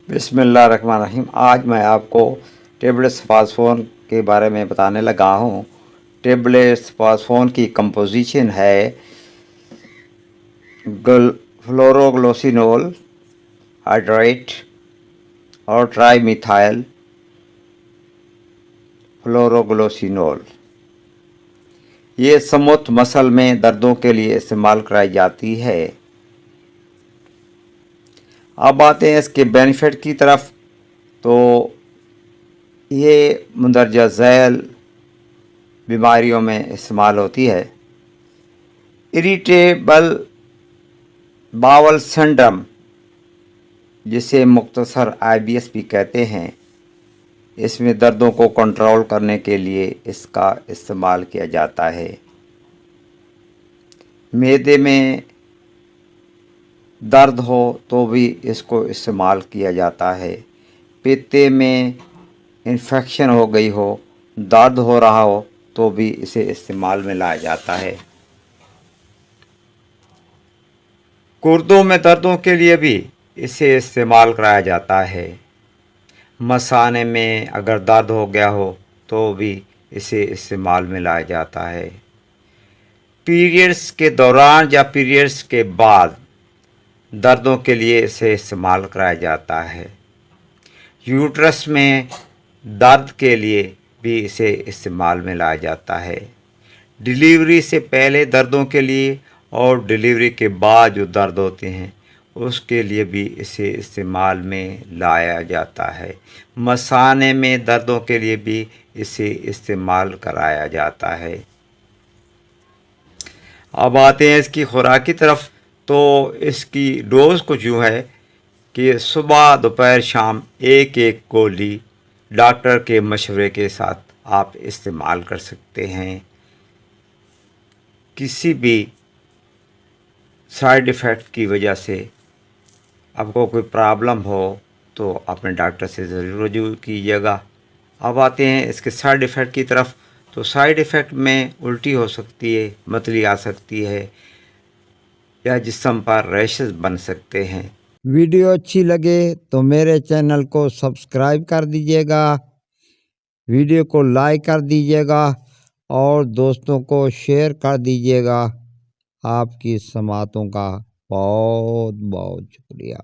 बिस्मिल्लाहिर्रहमानिर्रहीम। आज मैं आपको टेबलेट फास्फोन के बारे में बताने लगा हूँ। टेबलेट फास्फोन की कंपोजिशन है फ्लोरोग्लोसिनोल हाइड्रेट और ट्राई मिथाइल फ्लोरोग्लोसिनोल। ये स्मूथ मसल में दर्दों के लिए इस्तेमाल कराई जाती है। अब आते हैं इसके बेनिफिट की तरफ। तो ये मंदरजा झैल बीमारियों में इस्तेमाल होती है। इरिटेबल बावल सिंड्रोम, जिसे मुख्तसर IBS भी कहते हैं, इसमें दर्दों को कंट्रोल करने के लिए इसका इस्तेमाल किया जाता है। मैदे में दर्द हो तो भी इसको इस्तेमाल किया जाता है। पित्ते में इन्फेक्शन हो गई हो, दर्द हो रहा हो तो भी इसे इस्तेमाल में लाया जाता है। गुर्दों में दर्दों के लिए भी इसे इस्तेमाल कराया जाता है। मसाने में अगर दर्द हो गया हो तो भी इसे इस्तेमाल में लाया जाता है। पीरियड्स के दौरान या पीरियड्स के बाद दर्दों के लिए इसे इस्तेमाल कराया जाता है। यूट्रस में दर्द के लिए भी इसे इस्तेमाल में लाया जाता है। डिलीवरी से पहले दर्दों के लिए और डिलीवरी के बाद जो दर्द होते हैं उसके लिए भी इसे इस्तेमाल में लाया जाता है। मसाने में दर्दों के लिए भी इसे इस्तेमाल कराया जाता है। अब आते हैं इसकी खुराक की तरफ। तो इसकी डोज कुछ यूँ है कि सुबह दोपहर शाम एक एक गोली डॉक्टर के मशवरे के साथ आप इस्तेमाल कर सकते हैं। किसी भी साइड इफ़ेक्ट की वजह से आपको कोई प्रॉब्लम हो तो अपने डॉक्टर से ज़रूर रजू कीजिएगा। अब आते हैं इसके साइड इफ़ेक्ट की तरफ। तो साइड इफ़ेक्ट में उल्टी हो सकती है, मतली आ सकती है या जिस्म पर रैशेस बन सकते हैं। वीडियो अच्छी लगे तो मेरे चैनल को सब्सक्राइब कर दीजिएगा, वीडियो को लाइक कर दीजिएगा और दोस्तों को शेयर कर दीजिएगा। आपकी समातों का बहुत बहुत शुक्रिया।